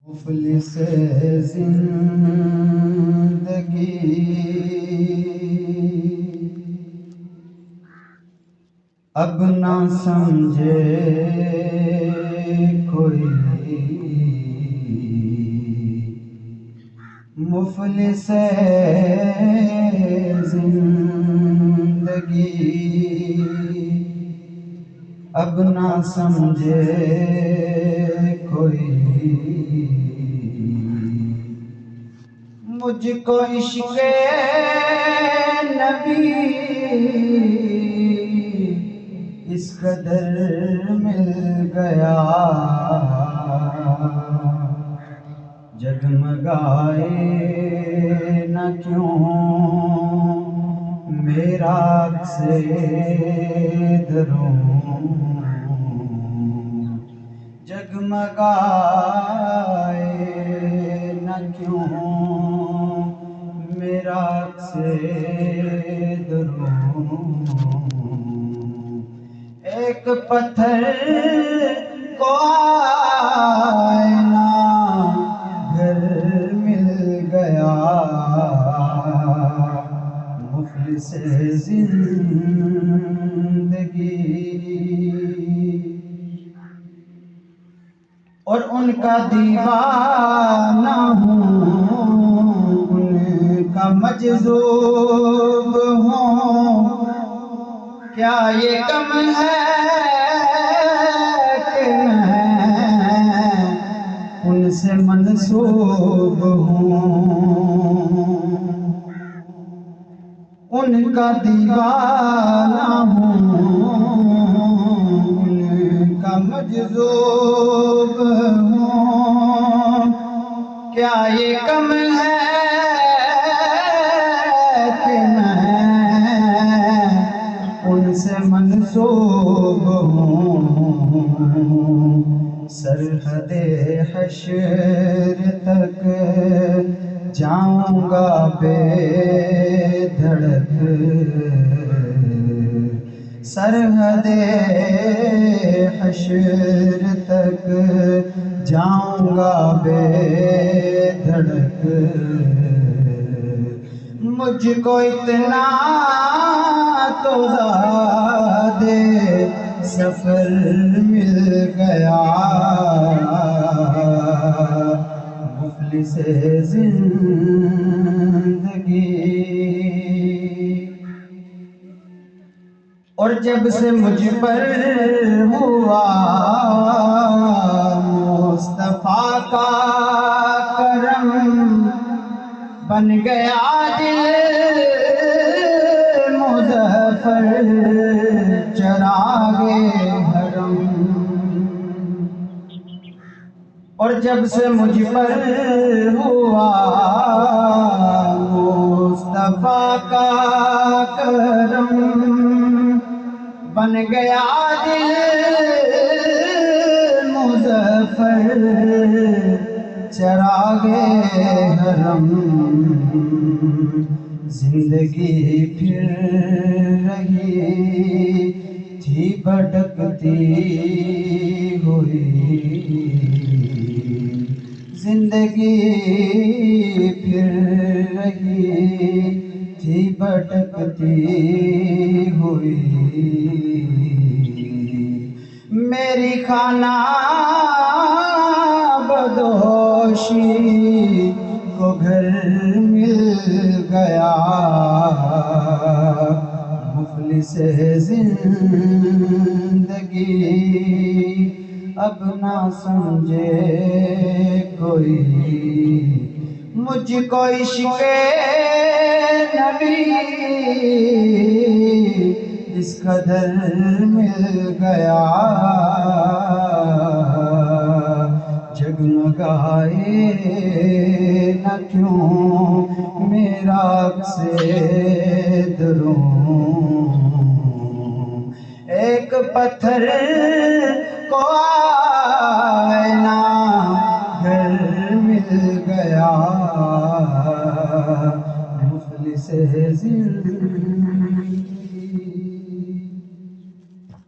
مفلس زندگی اب نہ سمجھے کوئی، مفلس زندگی اب نہ سمجھے کوئی، مجھ کو عشق نبی اس قدر مل گیا، جگمگائے نہ کیوں میرا عکس دروں، جگمگائے نہ کیوں میرا عکس دروں، ایک پتھر کو آئینہ گھر مل گیا، مفلس زندگی، اور ان کا دیوانہ ہوں، ان کا مجذوب ہوں، کیا یہ کم ہے کہ میں ان سے منسوب ہوں، ان کا دیوانہ ہوں، ان کا مجذوب ہوں، کیا یہ کم ہے کہ میں ان سے منسوب ہوں، سرحد حشر تک جاؤں گا بے دھڑک، سرحد حشر تک جاؤں گا بے دھڑک، مجھ کو اتنا تو زیادہ سفر مل گیا، مفلس زندگی، اور جب سے مجھ پر ہوا مصطفیٰ کا کرم، بن گیا دل مظفر چراغ حرم، اور جب سے مجھ پر ہوا مصطفیٰ کا کرم، بن گیا دل مظفر چراغ حرم، زندگی پھر رہی تھی بھٹکتی ہوئی، زندگی پھر رہی تھی بھٹکتی ہوئی، میری خانہ بدوشی کو گھر مل گیا، مفلس زندگی اب نہ سمجھے کوئی، مجھ کو عشق نبی اس قدر مل گیا، جگمگائے نہ کیوں میرا عکس دروں، ایک پتھر کو آئینہ گھر مل گیا، مفلس زندگی۔